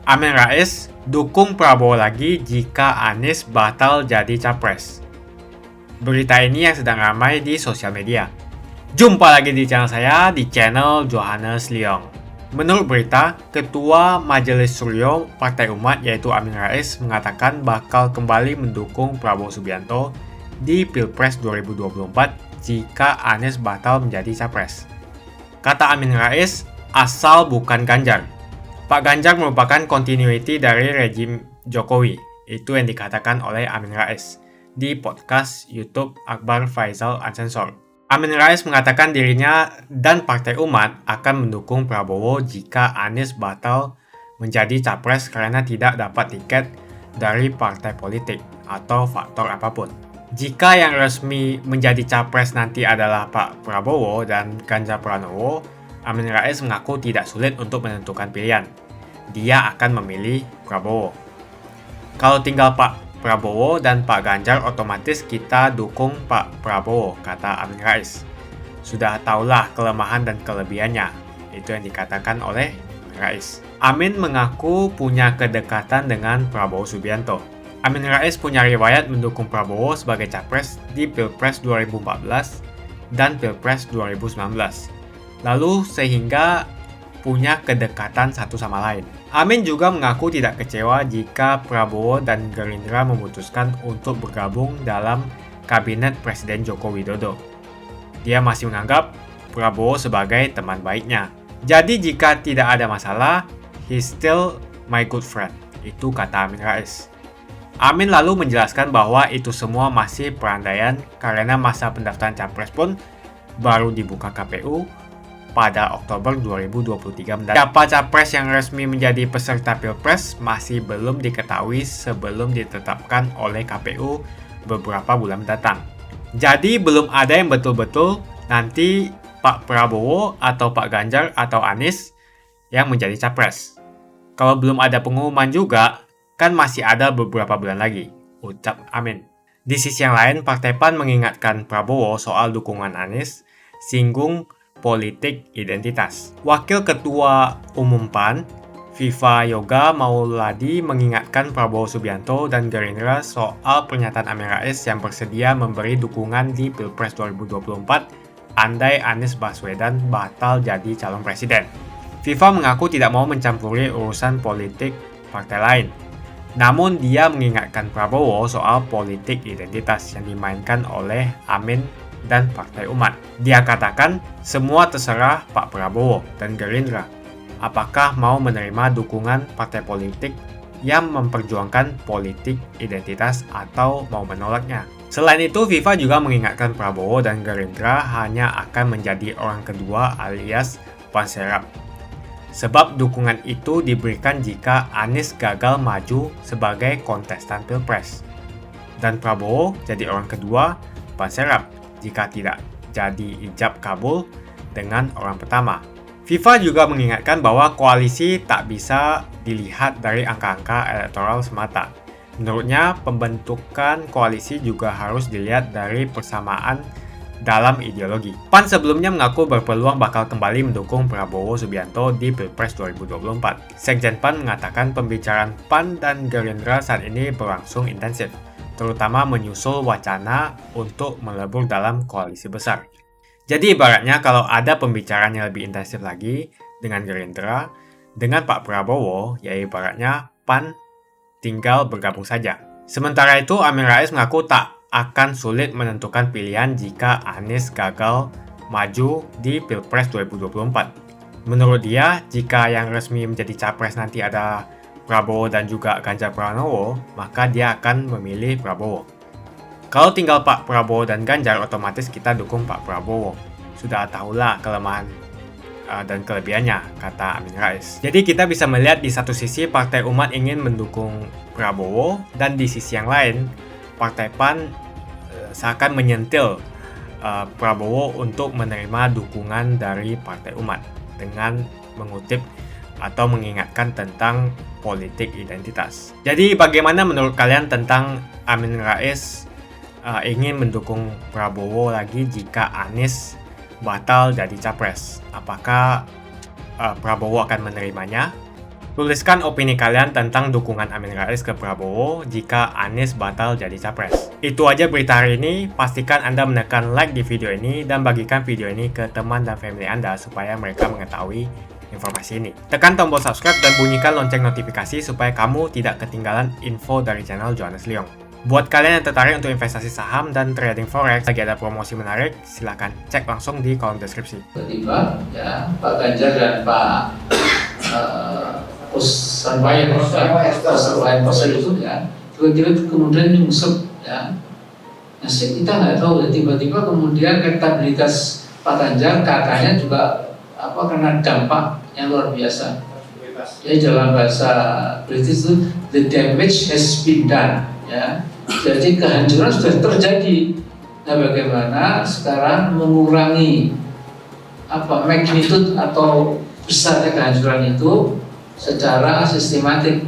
Amin Rais dukung Prabowo lagi jika Anies batal jadi capres. Berita ini yang sedang ramai di sosial media. Jumpa lagi di channel saya, di channel Johannes Leong. Menurut berita, Ketua Majelis Suryo Partai Umat yaitu Amin Rais mengatakan bakal kembali mendukung Prabowo Subianto di Pilpres 2024 jika Anies batal menjadi capres. Kata Amin Rais, asal bukan Ganjar. Pak Ganjar merupakan continuity dari rejim Jokowi. Itu yang dikatakan oleh Amin Rais di podcast YouTube Akbar Faisal Unsensor. Amin Rais mengatakan dirinya dan Partai Umat akan mendukung Prabowo jika Anies batal menjadi capres karena tidak dapat tiket dari partai politik atau faktor apapun. Jika yang resmi menjadi capres nanti adalah Pak Prabowo dan Ganjar Pranowo, Amin Rais mengaku tidak sulit untuk menentukan pilihan. Dia akan memilih Prabowo. Kalau tinggal Pak Prabowo dan Pak Ganjar, otomatis kita dukung Pak Prabowo, kata Amin Rais. Sudah tahulah kelemahan dan kelebihannya, itu yang dikatakan oleh Amin Rais. Amin mengaku punya kedekatan dengan Prabowo Subianto. Amin Rais punya riwayat mendukung Prabowo sebagai capres di Pilpres 2014 dan Pilpres 2019. Lalu sehingga punya kedekatan satu sama lain. Amin juga mengaku tidak kecewa jika Prabowo dan Gerindra memutuskan untuk bergabung dalam kabinet Presiden Joko Widodo. Dia masih menganggap Prabowo sebagai teman baiknya. Jadi jika tidak ada masalah, he's still my good friend. Itu kata Amin Rais. Amin lalu menjelaskan bahwa itu semua masih perandaian karena masa pendaftaran capres pun baru dibuka KPU pada Oktober 2023 mendatang. Siapa capres yang resmi menjadi peserta Pilpres masih belum diketahui sebelum ditetapkan oleh KPU beberapa bulan mendatang. Jadi belum ada yang betul-betul nanti Pak Prabowo atau Pak Ganjar atau Anies yang menjadi capres. Kalau belum ada pengumuman juga, kan masih ada beberapa bulan lagi, ucap Amin. Di sisi yang lain, Partai PAN mengingatkan Prabowo soal dukungan Anies, singgung politik identitas. Wakil Ketua Umum PAN, Viva Yoga Mauladi mengingatkan Prabowo Subianto dan Gerindra soal pernyataan Amin Rais yang bersedia memberi dukungan di Pilpres 2024 andai Anies Baswedan batal jadi calon presiden. Viva mengaku tidak mau mencampuri urusan politik partai lain. Namun dia mengingatkan Prabowo soal politik identitas yang dimainkan oleh Amin dan Partai Umat. Dia katakan, semua terserah Pak Prabowo dan Gerindra. Apakah mau menerima dukungan partai politik yang memperjuangkan politik identitas atau mau menolaknya? Selain itu, Viva juga mengingatkan Prabowo dan Gerindra hanya akan menjadi orang kedua alias panserap. Sebab dukungan itu diberikan jika Anies gagal maju sebagai kontestan Pilpres. Dan Prabowo jadi orang kedua panserap jika tidak jadi ijab kabul dengan orang pertama. Viva juga mengingatkan bahwa koalisi tak bisa dilihat dari angka-angka elektoral semata. Menurutnya, pembentukan koalisi juga harus dilihat dari persamaan dalam ideologi. PAN sebelumnya mengaku berpeluang bakal kembali mendukung Prabowo Subianto di Pilpres 2024. Sekjen PAN mengatakan pembicaraan PAN dan Gerindra saat ini berlangsung intensif, terutama menyusul wacana untuk melebur dalam koalisi besar. Jadi ibaratnya kalau ada pembicaraan yang lebih intensif lagi dengan Gerindra, dengan Pak Prabowo, ya ibaratnya PAN tinggal bergabung saja. Sementara itu, Amin Rais mengaku tak akan sulit menentukan pilihan jika Anies gagal maju di Pilpres 2024. Menurut dia, jika yang resmi menjadi capres nanti ada Prabowo dan juga Ganjar Pranowo, maka dia akan memilih Prabowo. Kalau tinggal Pak Prabowo dan Ganjar, otomatis kita dukung Pak Prabowo. Sudah tahulah kelemahan dan kelebihannya, kata Amin Rais. Jadi kita bisa melihat di satu sisi Partai Umat ingin mendukung Prabowo, dan di sisi yang lain Partai PAN seakan menyentil Prabowo untuk menerima dukungan dari Partai Umat dengan mengutip atau mengingatkan tentang politik identitas. Jadi bagaimana menurut kalian tentang Amin Rais ingin mendukung Prabowo lagi jika Anies batal jadi capres? Apakah Prabowo akan menerimanya? Tuliskan opini kalian tentang dukungan Amin Rais ke Prabowo jika Anies batal jadi capres. Itu aja berita hari ini. Pastikan Anda menekan like di video ini dan bagikan video ini ke teman dan family Anda supaya mereka mengetahui informasi ini. Tekan tombol subscribe dan bunyikan lonceng notifikasi supaya kamu tidak ketinggalan info dari channel Johannes Leong. Buat kalian yang tertarik untuk investasi saham dan trading forex, lagi ada promosi menarik, silahkan cek langsung di kolom deskripsi. Tiba-tiba ya Pak Ganjar dan Pak Surabaya itu ya tiba-tiba kemudian nyungsep ya. Nah, kita nggak tahu ya, tiba-tiba kemudian elektabilitas Pak Ganjar katanya juga karena dampak yang luar biasa. Ya dalam bahasa British itu the damage has been done ya. Jadi kehancuran sudah terjadi. Nah, bagaimana sekarang mengurangi magnitude atau besarnya kehancuran itu secara sistematik.